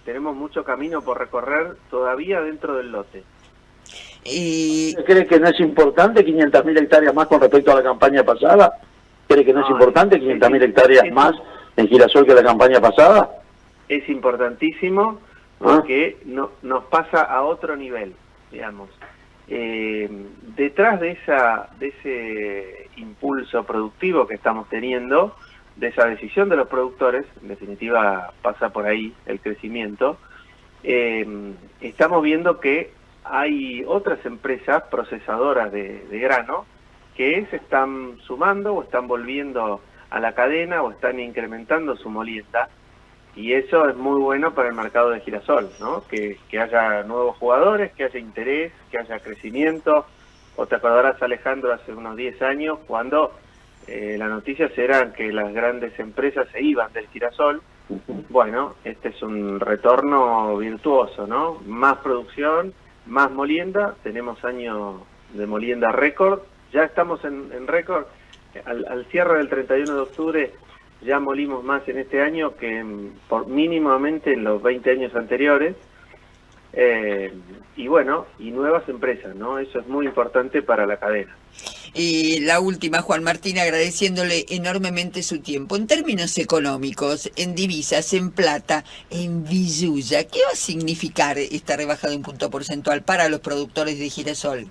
tenemos mucho camino por recorrer todavía dentro del lote. ¿Cree que no es importante 500.000 hectáreas más con respecto a la campaña pasada? ¿Cree que no es importante 500.000 hectáreas más en girasol que la campaña pasada? Es importantísimo porque nos pasa a otro nivel, digamos. Detrás de ese impulso productivo que estamos teniendo, de esa decisión de los productores, en definitiva pasa por ahí el crecimiento, estamos viendo que hay otras empresas procesadoras de grano que se están sumando o están volviendo a la cadena o están incrementando su molienda, y eso es muy bueno para el mercado de girasol, ¿no? Que haya nuevos jugadores, que haya interés, que haya crecimiento. O te acordarás, Alejandro, hace unos 10 años cuando las noticias eran que las grandes empresas se iban del girasol. Bueno, este es un retorno virtuoso, ¿no? Más producción, más molienda, tenemos años de molienda récord, ya estamos en récord, al cierre del 31 de octubre ya molimos más en este año que por mínimamente en los 20 años anteriores, y bueno, y nuevas empresas, ¿no? Eso es muy importante para la cadena. Y la última, Juan Martín, agradeciéndole enormemente su tiempo. En términos económicos, en divisas, en plata, en billulla, ¿qué va a significar esta rebaja de un punto porcentual para los productores de girasol?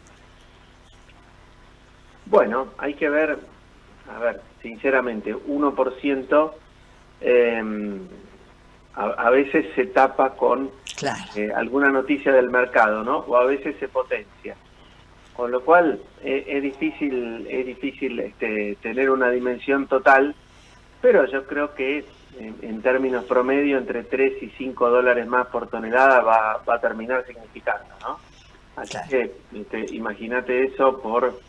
Bueno, hay que ver, a ver, sinceramente, 1% a veces se tapa con alguna noticia del mercado, ¿no? O a veces se potencia. Con lo cual es difícil tener una dimensión total, pero yo creo que en términos promedio entre 3 y 5 dólares más por tonelada va a terminar significando, ¿no? Así que imagínate eso por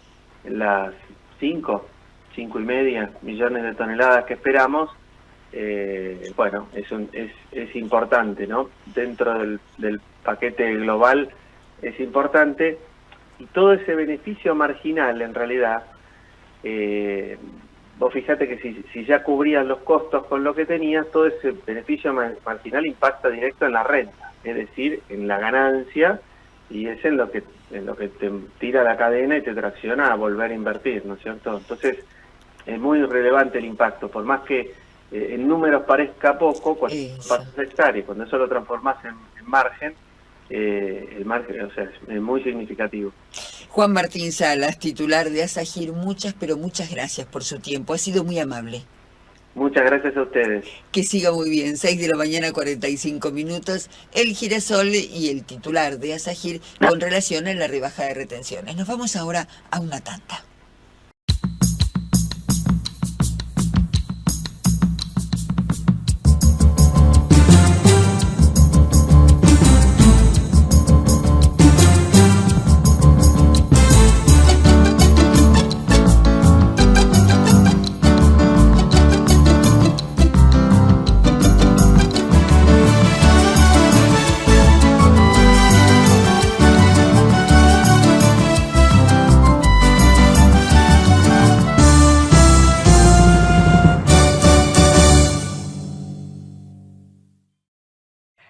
las 5.5 millones de toneladas que esperamos. Bueno, es importante, ¿no? Dentro del paquete global es importante. Y todo ese beneficio marginal, en realidad, vos fijate que si ya cubrías los costos con lo que tenías, todo ese beneficio marginal impacta directo en la renta, es decir, en la ganancia, y es en lo que te tira la cadena y te tracciona a volver a invertir, ¿no es cierto? Entonces, es muy relevante el impacto, por más que en números parezca poco, cuando pasas a hectárea, cuando eso lo transformás en margen, el margen, o sea, es muy significativo. Juan Martín Salas, titular de ASAGIR, muchas gracias por su tiempo, ha sido muy amable. Muchas gracias a ustedes. Que siga muy bien, 6 de la mañana, 45 minutos, el girasol y el titular de ASAGIR con relación a la rebaja de retenciones. Nos vamos ahora a una tanda.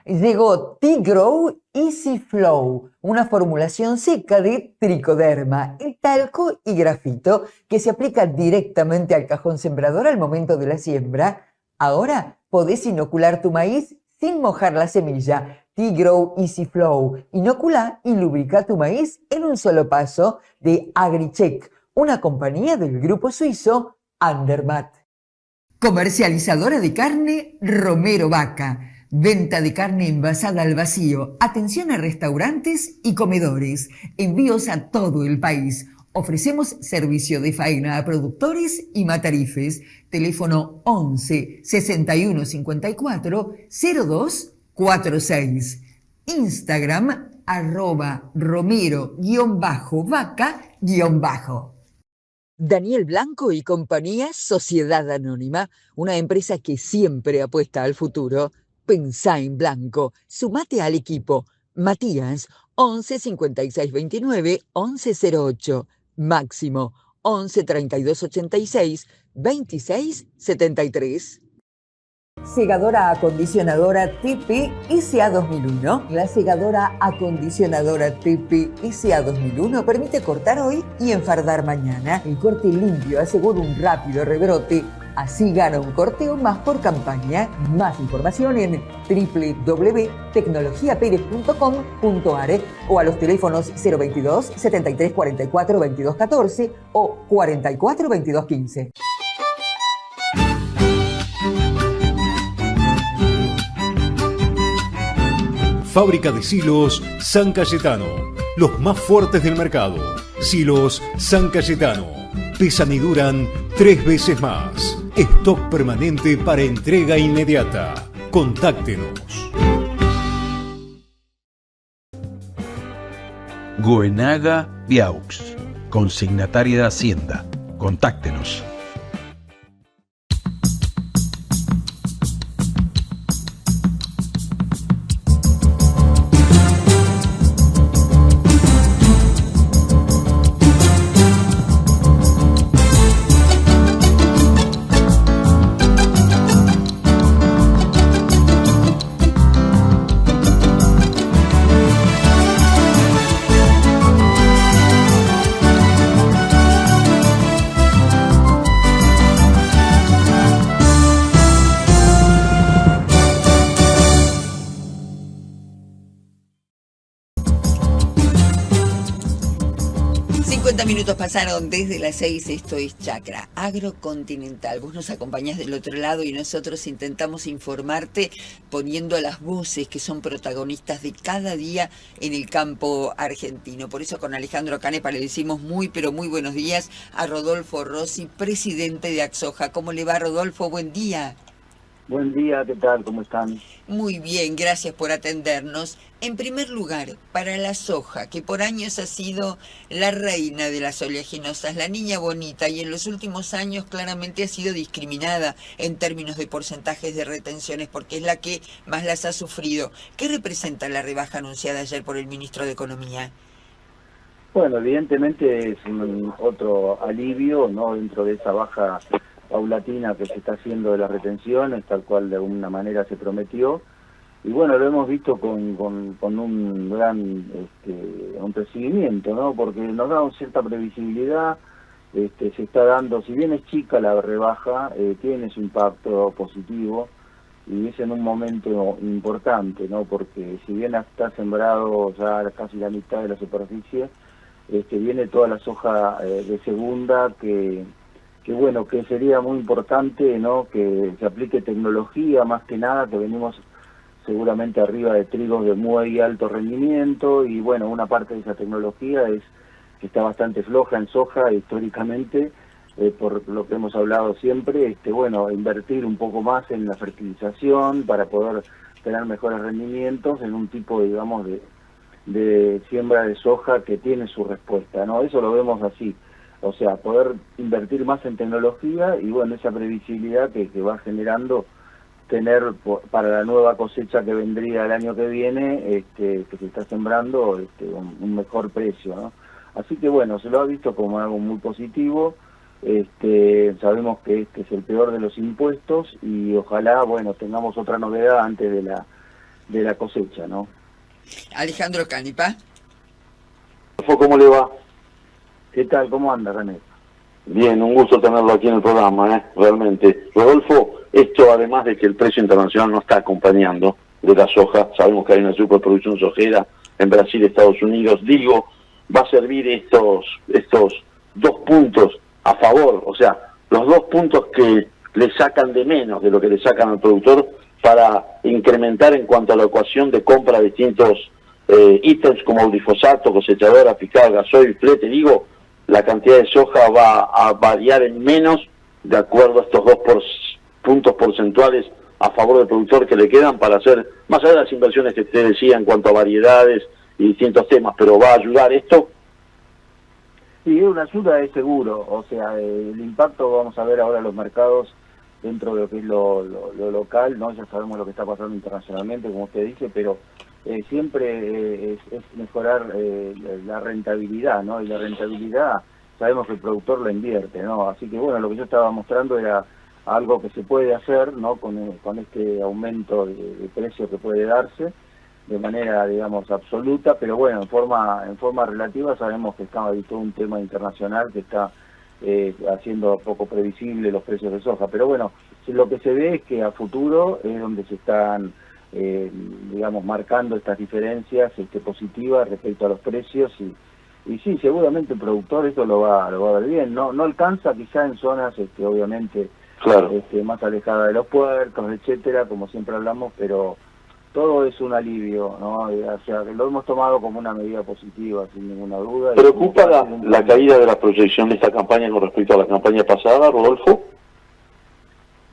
Llegó T-Grow Easy Flow, una formulación seca de tricoderma, el talco y grafito que se aplica directamente al cajón sembrador al momento de la siembra. Ahora podés inocular tu maíz sin mojar la semilla. T-Grow Easy Flow inocula y lubrica tu maíz en un solo paso, de Agricheck, una compañía del grupo suizo Andermatt. Comercializadora de carne Romero Vaca. Venta de carne envasada al vacío, atención a restaurantes y comedores, envíos a todo el país. Ofrecemos servicio de faena a productores y matarifes. Teléfono 11 61 54 02 46. Instagram @romero_vaca_. Daniel Blanco y compañía, Sociedad Anónima, una empresa que siempre apuesta al futuro. Pensá en blanco, sumate al equipo. Matías, 11 56 29 11 08. Máximo, 11 32 86 26 73. Segadora acondicionadora TP SA 2001. La segadora acondicionadora TP SA 2001 permite cortar hoy y enfardar mañana. El corte limpio asegura un rápido rebrote. Así gana un corteo más por campaña. Más información en www.tecnologiaperez.com.ar o a los teléfonos 022 73 44 22 14 o 44 22 15. Fábrica de Silos San Cayetano. los más fuertes del mercado. Silos San Cayetano. Pesan y duran 3 veces más. Stock permanente para entrega inmediata. Contáctenos. Goenaga Viaux, consignataria de Hacienda. Contáctenos. Minutos pasaron desde las 6, esto es Chacra Agrocontinental. Vos nos acompañás del otro lado y nosotros intentamos informarte poniendo las voces que son protagonistas de cada día en el campo argentino. Por eso con Alejandro Canepa le decimos pero muy buenos días a Rodolfo Rossi, presidente de Axoja. ¿Cómo le va, Rodolfo? Buen día. Buen día, ¿qué tal? ¿Cómo están? Muy bien, gracias por atendernos. En primer lugar, para la soja, que por años ha sido la reina de las oleaginosas, la niña bonita, y en los últimos años claramente ha sido discriminada en términos de porcentajes de retenciones, porque es la que más las ha sufrido. ¿Qué representa la rebaja anunciada ayer por el ministro de Economía? Bueno, evidentemente es otro alivio, ¿no?, dentro de esa baja paulatina que se está haciendo de las retenciones, tal cual de alguna manera se prometió. Y bueno, lo hemos visto con un gran un recibimiento, ¿no?, porque nos da una cierta previsibilidad. Se está dando, si bien es chica la rebaja, tiene su impacto positivo y es en un momento importante, ¿no?, porque si bien está sembrado ya casi la mitad de la superficie, viene toda la soja de segunda que bueno, que sería muy importante, ¿no?, que se aplique tecnología más que nada, que venimos seguramente arriba de trigos de muy alto rendimiento, y bueno, una parte de esa tecnología es que está bastante floja en soja históricamente, por lo que hemos hablado siempre, bueno, invertir un poco más en la fertilización para poder tener mejores rendimientos en un tipo, digamos, de siembra de soja que tiene su respuesta, ¿no? Eso lo vemos así. O sea, poder invertir más en tecnología y bueno, esa previsibilidad que va generando tener para la nueva cosecha que vendría el año que viene, que se está sembrando, un mejor precio, ¿no? Así que bueno, se lo ha visto como algo muy positivo. Sabemos que este es el peor de los impuestos y ojalá, bueno, tengamos otra novedad antes de la cosecha, ¿no? Alejandro Canepa. ¿Cómo le va? ¿Qué tal? ¿Cómo anda, René? Bien, un gusto tenerlo aquí en el programa, realmente. Rodolfo, esto además de que el precio internacional no está acompañando de la soja, sabemos que hay una superproducción sojera en Brasil, Estados Unidos, va a servir estos 2 puntos a favor, o sea, los 2 puntos que le sacan de menos de lo que le sacan al productor para incrementar en cuanto a la ecuación de compra de distintos ítems como glifosato, cosechadora, picada, gasoil, flete, la cantidad de soja va a variar en menos de acuerdo a estos 2 puntos porcentuales a favor del productor que le quedan para hacer, más allá de las inversiones que usted decía en cuanto a variedades y distintos temas, pero ¿va a ayudar esto? Sí, una ayuda es seguro, o sea, el impacto vamos a ver ahora en los mercados dentro de lo que es lo local, ¿no? Ya sabemos lo que está pasando internacionalmente, como usted dice, pero siempre es mejorar la rentabilidad, ¿no? Y la rentabilidad sabemos que el productor la invierte, ¿no? Así que bueno, lo que yo estaba mostrando era algo que se puede hacer, ¿no?, con este aumento de precio que puede darse de manera, digamos, absoluta, pero bueno, en forma relativa sabemos que está todo un tema internacional que está haciendo poco previsible los precios de soja, pero bueno, lo que se ve es que a futuro es donde se están digamos, marcando estas diferencias positivas respecto a los precios y sí, seguramente el productor esto lo va a ver bien. No alcanza quizá en zonas obviamente claro, más alejadas de los puertos, etcétera, como siempre hablamos, pero todo es un alivio, ¿no? O sea, lo hemos tomado como una medida positiva, sin ninguna duda. ¿Preocupa la caída de la proyección de esta campaña con respecto a la campaña pasada, Rodolfo?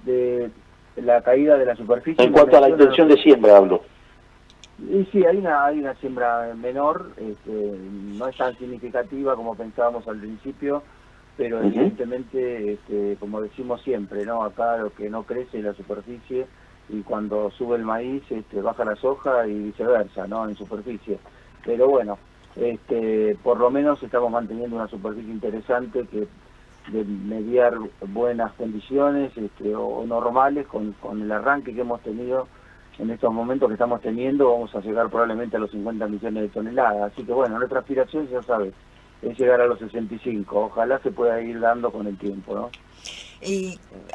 De la caída de la superficie. En cuanto a la intención de siembra, hablo. Y sí, hay una siembra menor, no es tan significativa como pensábamos al principio, pero evidentemente, como decimos siempre, ¿no? Acá lo que no crece es la superficie, y cuando sube el maíz baja la soja y viceversa, ¿no? En superficie. Pero bueno, por lo menos estamos manteniendo una superficie interesante que de mediar buenas condiciones o normales con el arranque que hemos tenido en estos momentos que estamos teniendo. Vamos a llegar probablemente a los 50 millones de toneladas. Así que bueno, nuestra aspiración, ya sabes, es llegar a los 65. Ojalá se pueda ir dando con el tiempo, ¿no?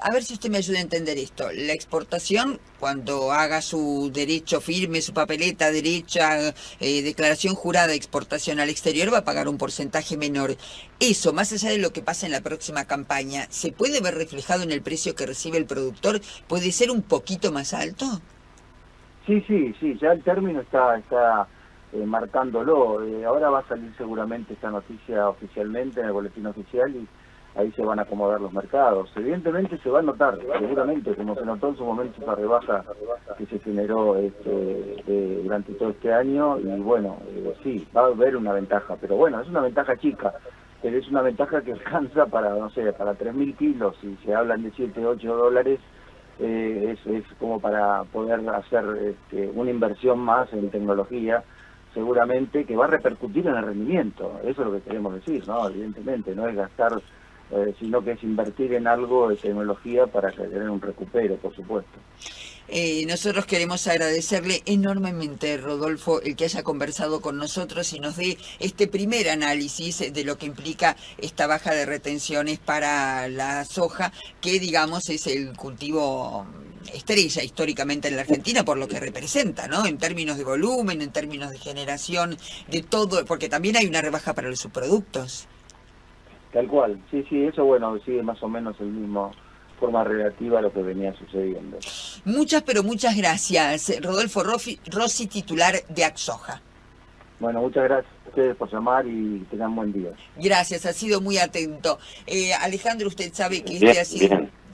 A ver si usted me ayuda a entender esto. La exportación, cuando haga su derecho firme, su papeleta derecha, declaración jurada de exportación al exterior, va a pagar un porcentaje menor. Eso, más allá de lo que pasa en la próxima campaña, ¿se puede ver reflejado en el precio que recibe el productor? ¿Puede ser un poquito más alto? Sí, ya el término está marcándolo. Ahora va a salir seguramente esta noticia oficialmente en el boletín oficial y ahí se van a acomodar los mercados. Evidentemente se va a notar, seguramente, como se notó en su momento esa rebaja que se generó durante todo este año, y bueno, sí, va a haber una ventaja, pero bueno, es una ventaja chica, pero es una ventaja que alcanza para, no sé, para 3.000 kilos, y se hablan de 7, 8 dólares, es como para poder hacer una inversión más en tecnología, seguramente, que va a repercutir en el rendimiento. Eso es lo que queremos decir, ¿no? Evidentemente, no es gastar, sino que es invertir en algo de tecnología para tener un recupero, por supuesto. Nosotros queremos agradecerle enormemente, Rodolfo, el que haya conversado con nosotros y nos dé este primer análisis de lo que implica esta baja de retenciones para la soja, que digamos es el cultivo estrella históricamente en la Argentina por lo que representa, ¿no? En términos de volumen, en términos de generación, de todo, porque también hay una rebaja para los subproductos. Tal cual, sí, eso bueno, sigue más o menos el mismo forma relativa a lo que venía sucediendo. Pero muchas gracias, Rodolfo Rossi, titular de Axoja. Bueno, muchas gracias a ustedes por llamar y tengan buen día. Gracias, ha sido muy atento. Alejandro, usted sabe que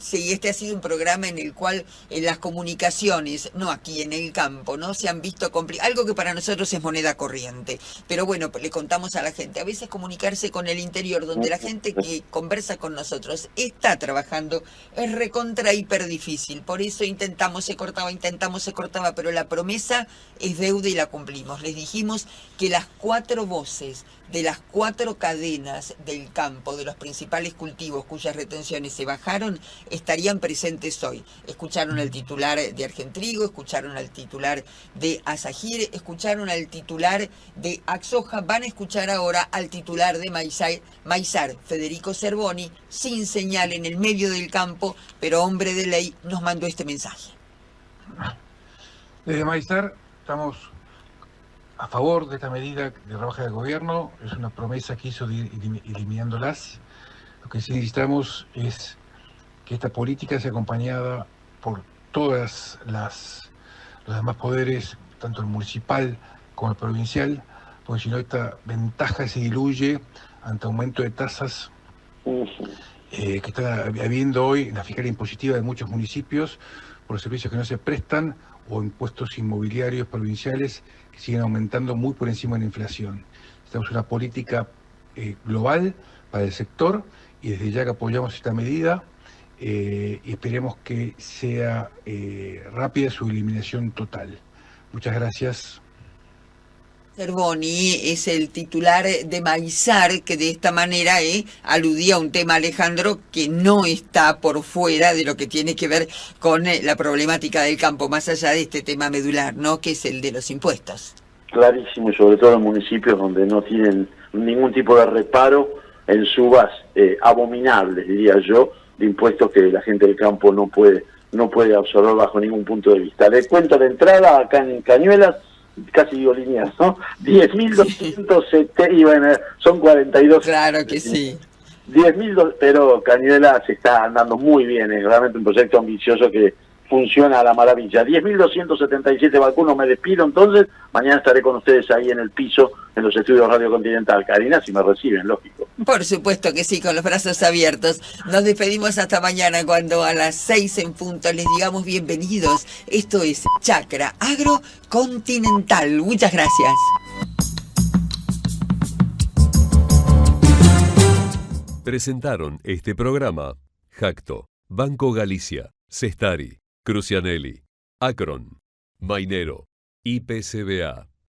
este ha sido un programa en el cual las comunicaciones, no aquí en el campo, ¿no? Se han visto algo que para nosotros es moneda corriente. Pero bueno, le contamos a la gente, a veces comunicarse con el interior, donde la gente que conversa con nosotros está trabajando, es recontra hiper difícil. Por eso intentamos, se cortaba, pero la promesa es deuda y la cumplimos. Les dijimos que las 4 voces de las 4 cadenas del campo, de los principales cultivos cuyas retenciones se bajaron, estarían presentes hoy. Escucharon al titular de Argentrigo, escucharon al titular de Asagir, escucharon al titular de Axoja, van a escuchar ahora al titular de Maizar, Federico Cervoni, sin señal en el medio del campo, pero hombre de ley, nos mandó este mensaje. Desde Maizar estamos a favor de esta medida de rebaja del gobierno. Es una promesa que hizo de ir eliminándolas. Lo que sí necesitamos es que esta política sea acompañada por todos los demás poderes, tanto el municipal como el provincial, porque si no esta ventaja se diluye ante aumento de tasas que está habiendo hoy en la fiscalía impositiva de muchos municipios por los servicios que no se prestan o impuestos inmobiliarios provinciales que siguen aumentando muy por encima de la inflación. Necesitamos una política global para el sector y desde ya que apoyamos esta medida y esperemos que sea rápida su eliminación total. Muchas gracias. Cervoni es el titular de Maizar, que de esta manera aludía a un tema, Alejandro, que no está por fuera de lo que tiene que ver con la problemática del campo, más allá de este tema medular, ¿no? Que es el de los impuestos. Clarísimo, y sobre todo en municipios donde no tienen ningún tipo de reparo en subas abominables, diría yo, de impuestos que la gente del campo no puede absorber bajo ningún punto de vista. Les cuento de entrada, acá en Cañuelas, casi digo líneas, ¿no? 10.270, y bueno, son 42. Claro que sí. 10.000, pero Cañuelas está andando muy bien, es realmente un proyecto ambicioso que funciona a la maravilla. 10.277 vacunos, me despido entonces, mañana estaré con ustedes ahí en el piso, en los estudios Radio Continental. Karina, si me reciben, lógico. Por supuesto que sí, con los brazos abiertos. Nos despedimos hasta mañana cuando a las 6 en punto les digamos bienvenidos. Esto es Chakra Agro Continental. Muchas gracias. Presentaron este programa Jacto, Banco Galicia, Cestari, Crucianelli, Acron, Mainero, IPCBA.